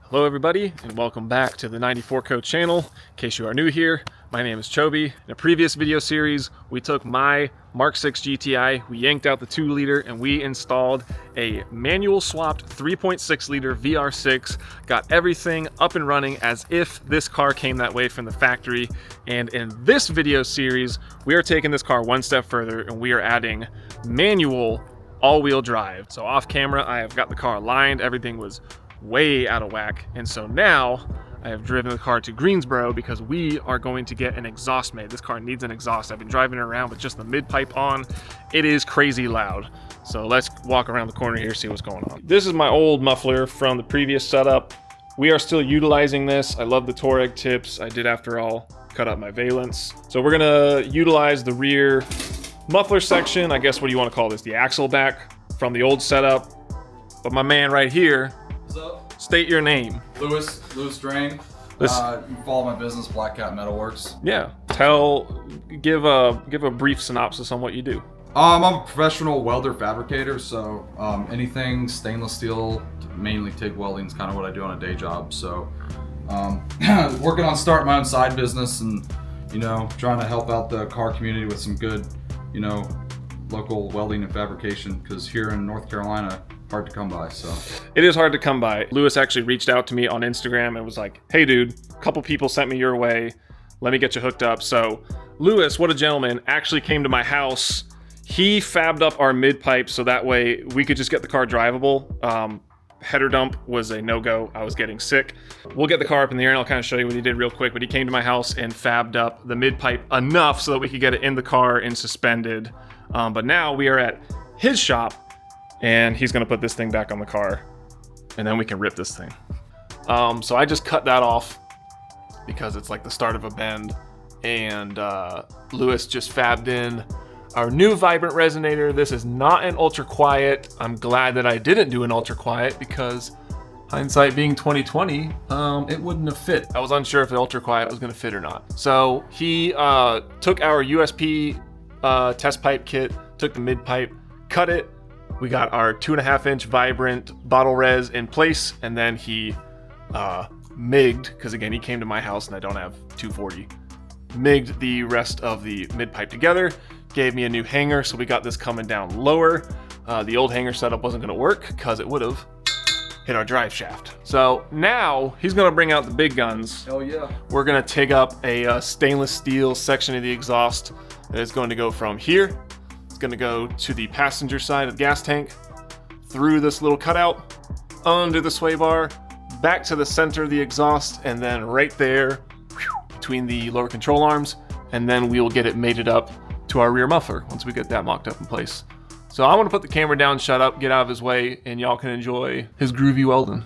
Hello everybody, and welcome back to the 94 Code channel. In case you are new here, my name is Chobi. In a previous video series, we took my Mark 6 GTI, we yanked out the 2-liter, and we installed a manual swapped 3.6 liter VR6, got everything up and running as if this car came that way from the factory. And in this video series, we are taking this car one step further, and we are adding manual all-wheel drive. So off camera, I have got the car aligned, everything was way out of whack, and so now I have driven the car to Greensboro because we are going to get an exhaust made. This car needs an exhaust. I've been driving it around with just the mid-pipe on. It is crazy loud. So let's walk around the corner here, see what's going on. This is my old muffler from the previous setup. We are still utilizing this. I love the Touareg tips. I did, after all, cut up my valence. So we're gonna utilize the rear muffler section. I guess, what do you want to call this? The axle back from the old setup. But my man right here, what's up? State your name. Louis Drain. You can follow my business, Black Cat Metalworks. Yeah. Give a brief synopsis on what you do. I'm a professional welder fabricator, so anything stainless steel, mainly TIG welding is kind of what I do on a day job. So working on starting my own side business, and trying to help out the car community with some good, local welding and fabrication, because here in North Carolina, hard to come by. So it is hard to come by. Lewis actually reached out to me on Instagram and was like, hey dude, a couple people sent me your way, let me get you hooked up. So Lewis, what a gentleman, actually came to my house. He fabbed up our mid pipe so that way we could just get the car drivable. Header dump was a no-go. I was getting sick. We'll get the car up in the air and I'll kind of show you what he did real quick, but he came to my house and fabbed up the mid pipe enough so that we could get it in the car and suspended. But now we are at his shop, and he's gonna put this thing back on the car, and then we can rip this thing. So I just cut that off because it's like the start of a bend, and Lewis just fabbed in our new vibrant resonator. This is not an ultra quiet. I'm glad that I didn't do an ultra quiet, because hindsight being 2020, it wouldn't have fit. I was unsure if the ultra quiet was gonna fit or not. So he took our USP test pipe kit, took the mid pipe, cut it. We got our 2.5-inch vibrant bottle res in place, and then he MIG'd, because again, he came to my house and I don't have 240. MIG'd the rest of the mid pipe together, gave me a new hanger, so we got this coming down lower. The old hanger setup wasn't gonna work because it would have hit our drive shaft. So now he's gonna bring out the big guns. Hell yeah. We're gonna TIG up a stainless steel section of the exhaust that is going to go from here. It's gonna go to the passenger side of the gas tank, through this little cutout, under the sway bar, back to the center of the exhaust, and then right there between the lower control arms, and then we will get it mated up to our rear muffler once we get that mocked up in place. So I want to put the camera down, shut up, get out of his way, and y'all can enjoy his groovy welding.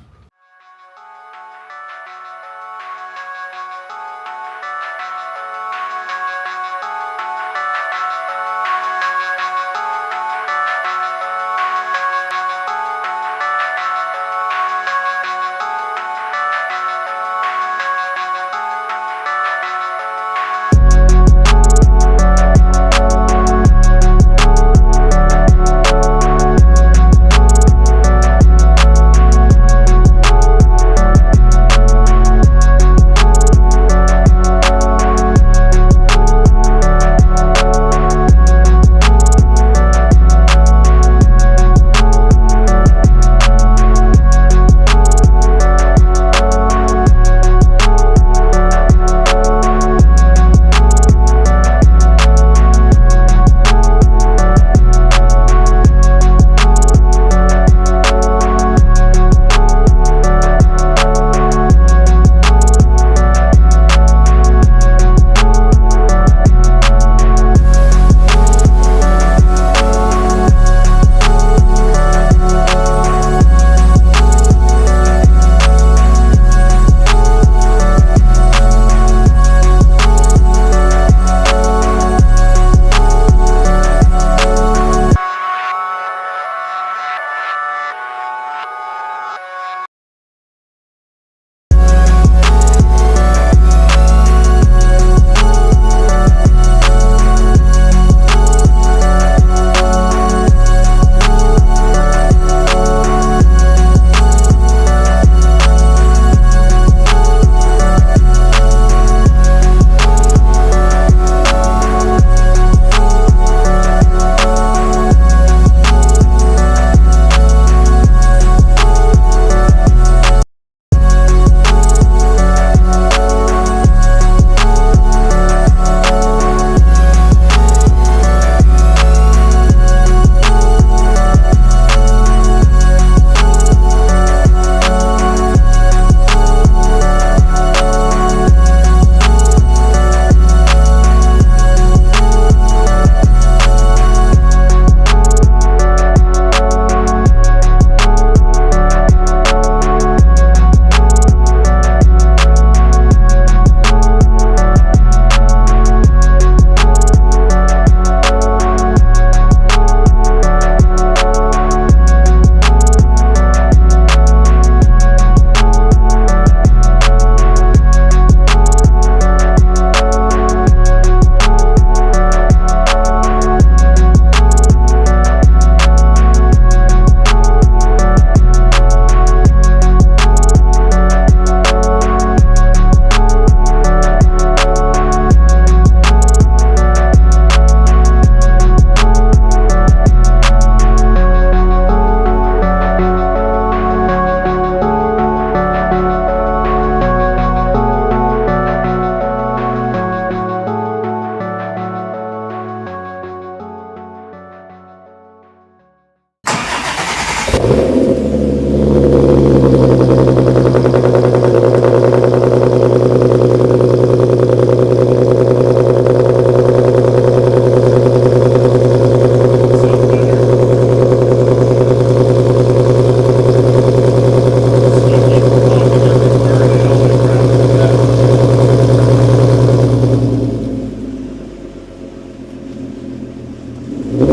Alrighty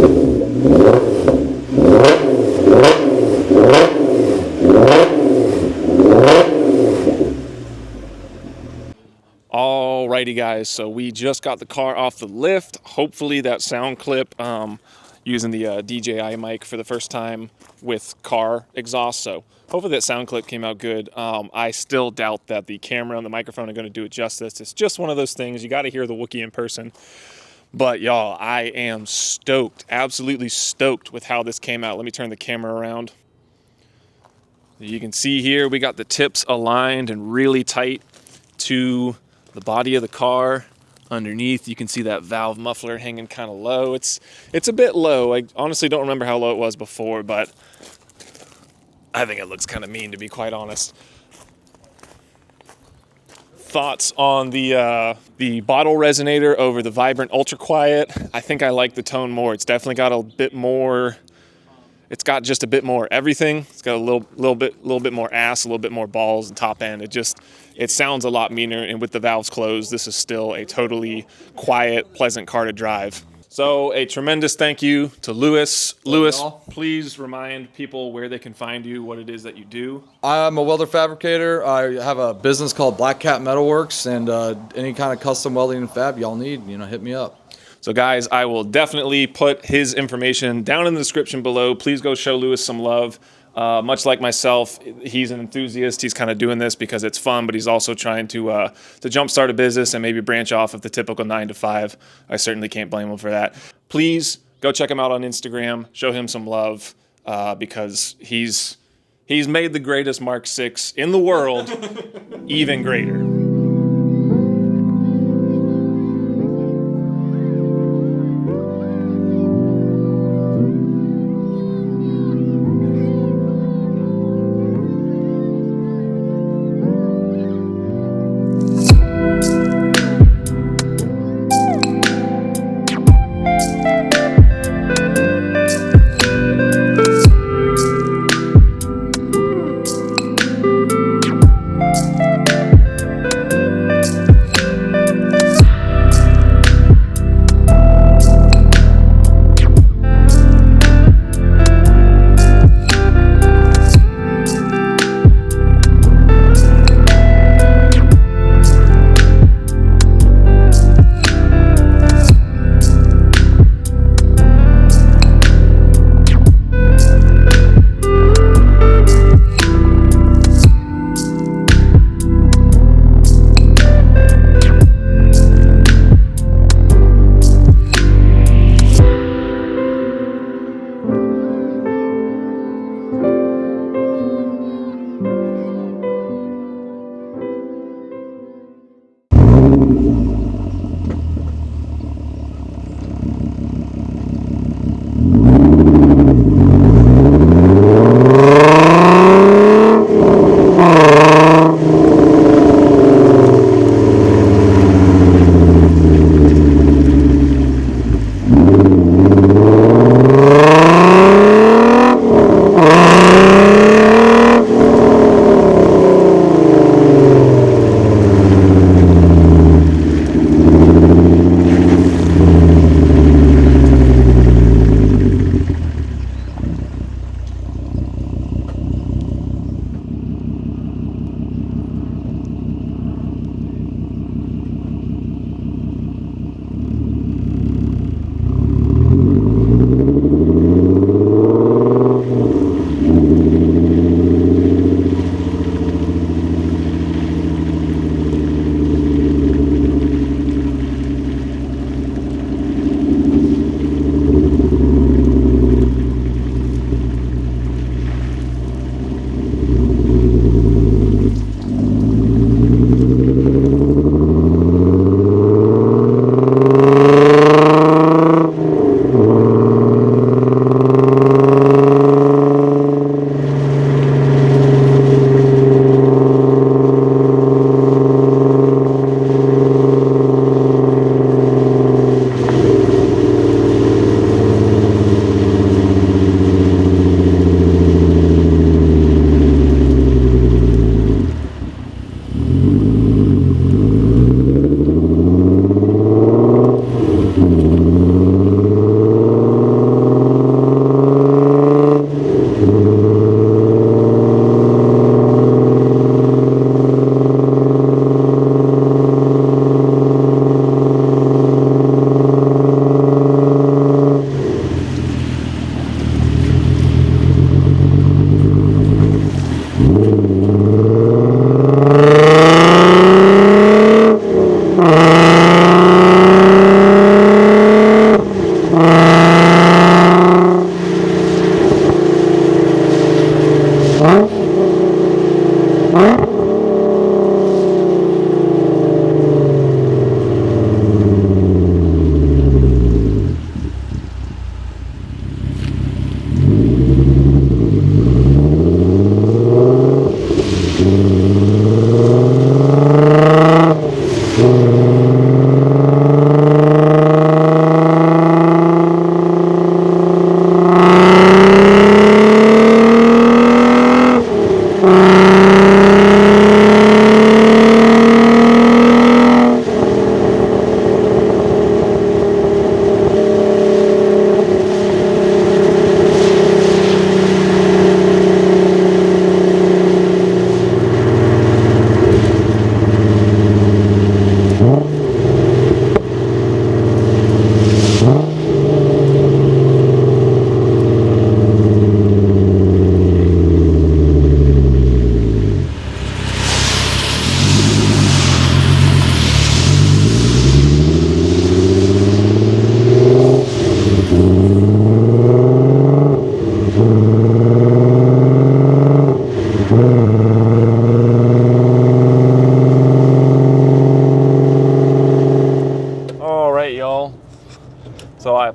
guys, so we just got the car off the lift. Hopefully that sound clip, using the DJI mic for the first time with car exhaust, so hopefully that sound clip came out good. I still doubt that the camera and the microphone are going to do it justice. It's just one of those things, you got to hear the Wookiee in person. But y'all, I am stoked, absolutely stoked with how this came out. Let me turn the camera around. You can see here we got the tips aligned and really tight to the body of the car. Underneath you can see that valve muffler hanging kind of low. It's a bit low. I honestly don't remember how low it was before, but I think it looks kind of mean, to be quite honest. Thoughts on the bottle resonator over the Vibrant Ultra Quiet? I think I like the tone more. It's definitely got a bit more. It's got just a bit more everything. It's got a little bit more ass, a little bit more balls and top end. It sounds a lot meaner, and with the valves closed, this is still a totally quiet, pleasant car to drive. So a tremendous thank you to Lewis. Lewis, please remind people where they can find you, what it is that you do. I'm a welder fabricator. I have a business called Black Cat Metalworks, and any kind of custom welding and fab y'all need, hit me up. So guys, I will definitely put his information down in the description below. Please go show Lewis some love. Much like myself, he's an enthusiast. He's kind of doing this because it's fun, but he's also trying to jumpstart a business and maybe branch off of the typical 9 to 5. I certainly can't blame him for that. Please go check him out on Instagram. Show him some love because he's made the greatest Mark 6 in the world even greater.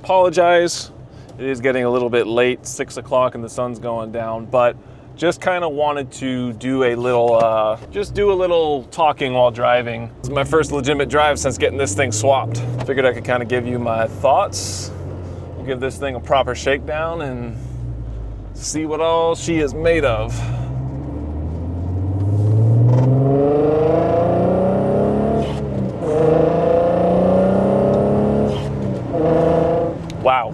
apologize. It is getting a little bit late, 6 o'clock, and the sun's going down, but just kind of wanted to do a little, just do a little talking while driving. This is my first legitimate drive since getting this thing swapped. Figured I could kind of give you my thoughts. We'll give this thing a proper shakedown and see what all she is made of. Wow.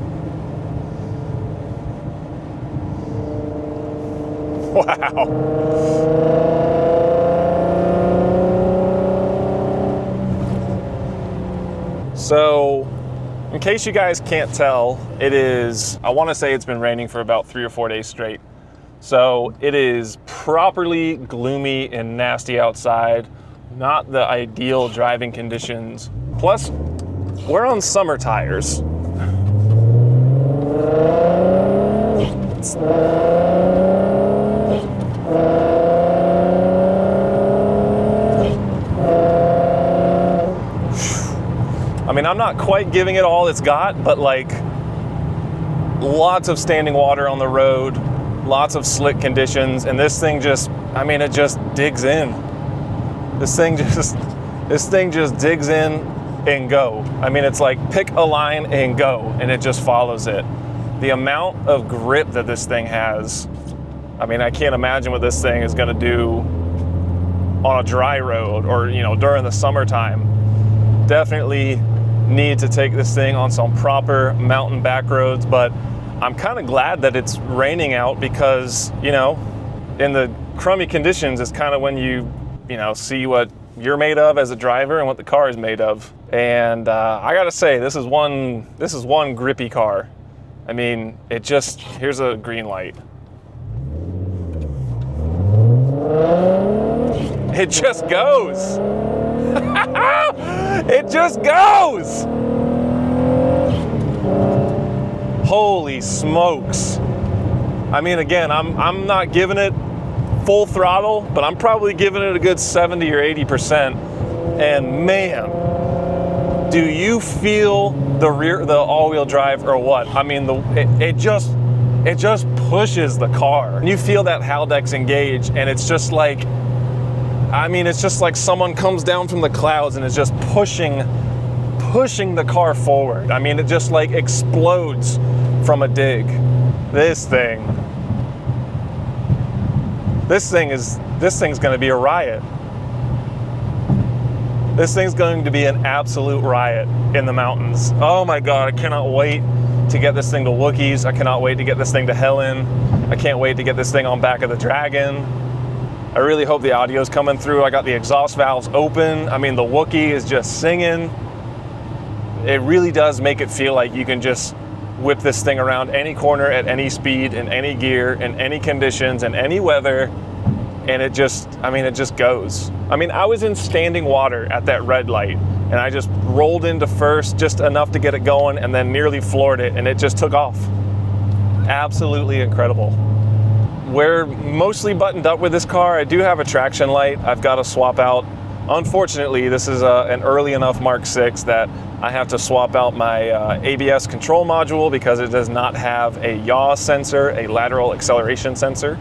Wow. So, in case you guys can't tell, it is, I want to say it's been raining for about 3 or 4 days straight. So it is properly gloomy and nasty outside. Not the ideal driving conditions. Plus, we're on summer tires. I mean, I'm not quite giving it all it's got, but like lots of standing water on the road, lots of slick conditions, and this thing just, I mean, it just digs in. This thing just digs in and go. I mean, it's like pick a line and go, and it just follows it. The amount of grip that this thing has, I mean, I can't imagine what this thing is gonna do on a dry road or, you know, during the summertime. Definitely need to take this thing on some proper mountain back roads, but I'm kind of glad that it's raining out because, you know, in the crummy conditions is kind of when you know, see what you're made of as a driver and what the car is made of. And I gotta say, this is one grippy car. I mean, it just, here's a green light. It just goes. It just goes. Holy smokes. I mean, again, I'm not giving it full throttle, but I'm probably giving it a good 70 or 80%. And man, do you feel the all-wheel drive or what? I mean, it just pushes the car. And you feel that Haldex engage, and it's just like, I mean, it's just like someone comes down from the clouds and is just pushing the car forward. I mean, it just like explodes from a dig. This thing's going to be a riot. This thing's going to be an absolute riot in the mountains. Oh my God, I cannot wait to get this thing to Wookiees. I cannot wait to get this thing to Helen. I can't wait to get this thing on back of the Dragon. I really hope the audio's coming through. I got the exhaust valves open. I mean, the Wookiee is just singing. It really does make it feel like you can just whip this thing around any corner at any speed, in any gear, in any conditions, in any weather. And it just, I mean, it just goes. I mean, I was in standing water at that red light and I just rolled into first just enough to get it going and then nearly floored it and it just took off. Absolutely incredible. We're mostly buttoned up with this car. I do have a traction light I've got to swap out. Unfortunately, this is an early enough Mark 6 that I have to swap out my ABS control module because it does not have a yaw sensor, a lateral acceleration sensor.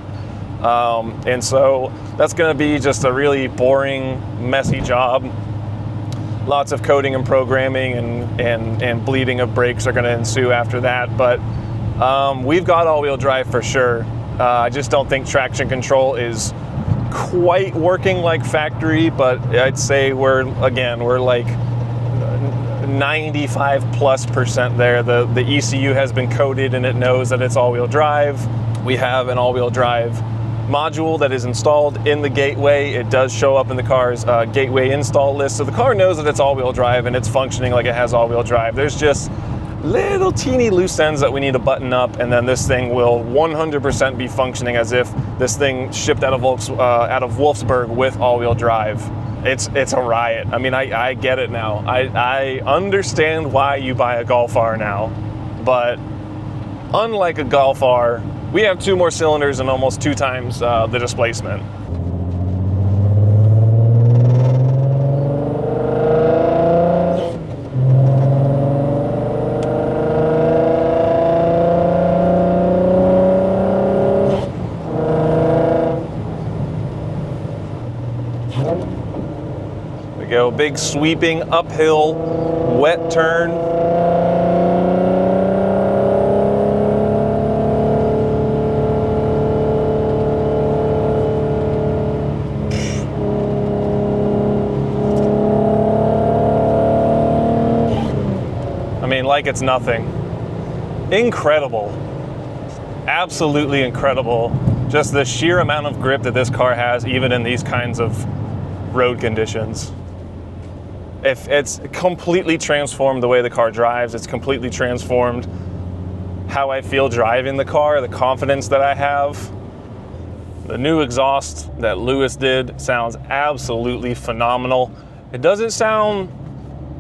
And so that's going to be just a really boring, messy job. Lots of coding and programming and bleeding of brakes are going to ensue after that. But we've got all-wheel drive for sure. I just don't think traction control is quite working like factory, but I'd say we're like 95+% there. The ECU has been coded and it knows that it's all-wheel drive. We have an all-wheel drive module that is installed in the gateway. It does show up in the car's gateway install list, so the car knows that it's all-wheel drive and it's functioning like it has all-wheel drive. There's just little teeny loose ends that we need to button up, and then this thing will 100% be functioning as if this thing shipped out of Wolfsburg with all-wheel drive. It's a riot. I mean, I get it now. I understand why you buy a Golf R now, but unlike a Golf R, we have 2 more cylinders and almost 2 times the displacement. big sweeping uphill wet turn. I mean, like it's nothing. Incredible. Absolutely incredible. Just the sheer amount of grip that this car has, even in these kinds of road conditions. If it's completely transformed the way the car drives, it's completely transformed how I feel driving the car, the confidence that I have. The new exhaust that Lewis did sounds absolutely phenomenal. It doesn't sound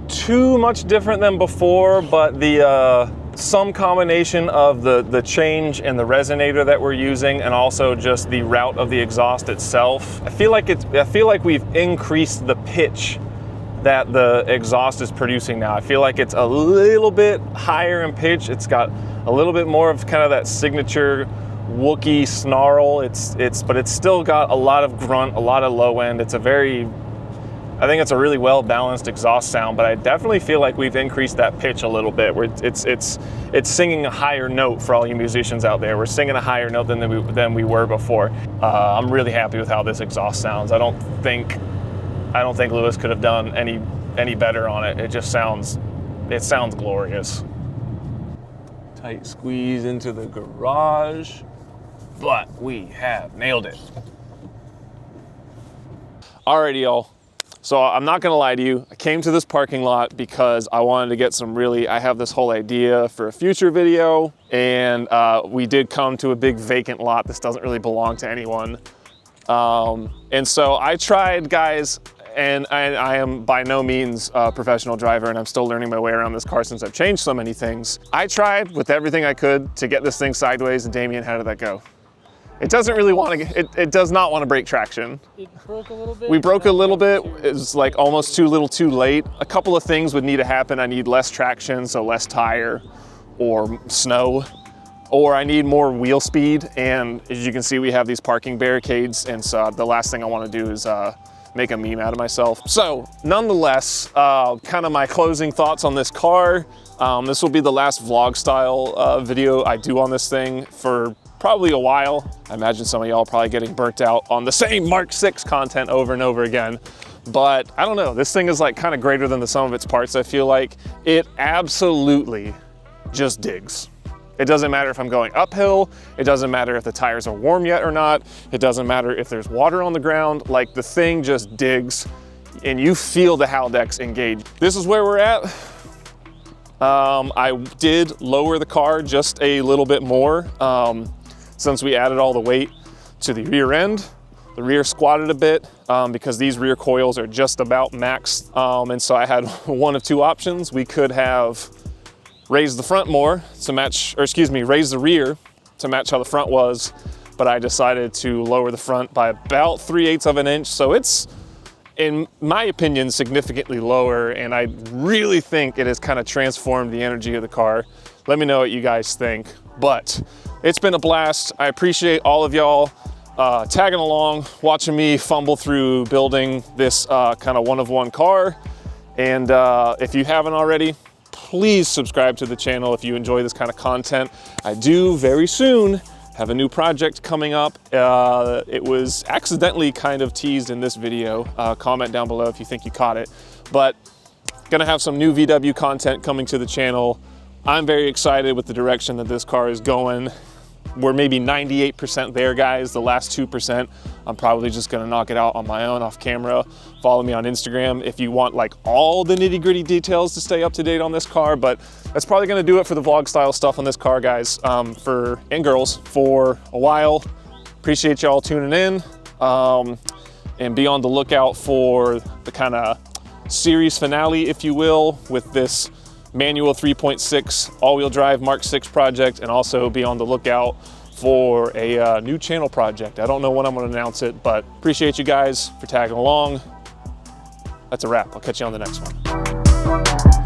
too much different than before, but the some combination of the change in the resonator that we're using and also just the route of the exhaust itself. I feel like we've increased the pitch that the exhaust is producing now. I feel like it's a little bit higher in pitch. It's got a little bit more of kind of that signature Wookiee snarl. But it's still got a lot of grunt, a lot of low end. I think it's a really well balanced exhaust sound, but I definitely feel like we've increased that pitch a little bit. Where it's singing a higher note for all you musicians out there. We're singing a higher note than we were before. I'm really happy with how this exhaust sounds. I don't think Lewis could have done any better on it. It sounds glorious. Tight squeeze into the garage, but we have nailed it. Alrighty, y'all. So I'm not gonna lie to you, I came to this parking lot because I wanted to get I have this whole idea for a future video, and we did come to a big vacant lot. This doesn't really belong to anyone. And so I tried, guys, and I am by no means a professional driver, and I'm still learning my way around this car since I've changed so many things. I tried with everything I could to get this thing sideways, and Damien, how did that go? It doesn't really want to, it does not want to break traction. It broke a little bit. We broke a little bit. It was like almost too late. A couple of things would need to happen. I need less traction, so less tire or snow, or I need more wheel speed. And as you can see, we have these parking barricades. And so the last thing I want to do is make a meme out of myself. So nonetheless, kind of my closing thoughts on this car. This will be the last vlog style video I do on this thing for probably a while. I imagine some of y'all probably getting burnt out on the same Mark 6 content over and over again. But I don't know, this thing is like kind of greater than the sum of its parts. I feel like it absolutely just digs. It doesn't matter if I'm going uphill. It doesn't matter if the tires are warm yet or not. It doesn't matter if there's water on the ground. Like, the thing just digs and you feel the Haldex engage. This is where we're at. I did lower the car just a little bit more. Since we added all the weight to the rear end. The rear squatted a bit because these rear coils are just about maxed. And so I had one of two options. We could have raised the front more to match, or excuse me, raised the rear to match how the front was, but I decided to lower the front by about 3/8 of an inch. So it's, in my opinion, significantly lower, and I really think it has kind of transformed the energy of the car. Let me know what you guys think. But it's been a blast. I appreciate all of y'all tagging along, watching me fumble through building this kind of one-of-one car. And if you haven't already, please subscribe to the channel if you enjoy this kind of content. I do very soon have a new project coming up. It was accidentally kind of teased in this video. Comment down below if you think you caught it. But gonna have some new VW content coming to the channel. I'm very excited with the direction that this car is going. We're maybe 98% there, guys. The last 2%, I'm probably just gonna knock it out on my own off camera. Follow me on Instagram if you want like all the nitty gritty details to stay up to date on this car, but that's probably gonna do it for the vlog style stuff on this car, guys, and girls, for a while. Appreciate y'all tuning in, and be on the lookout for the kind of series finale, if you will, with this manual 3.6 all-wheel drive Mark 6 project, and also be on the lookout for a new channel project. I don't know when I'm going to announce it, but appreciate you guys for tagging along. That's a wrap. I'll catch you on the next one.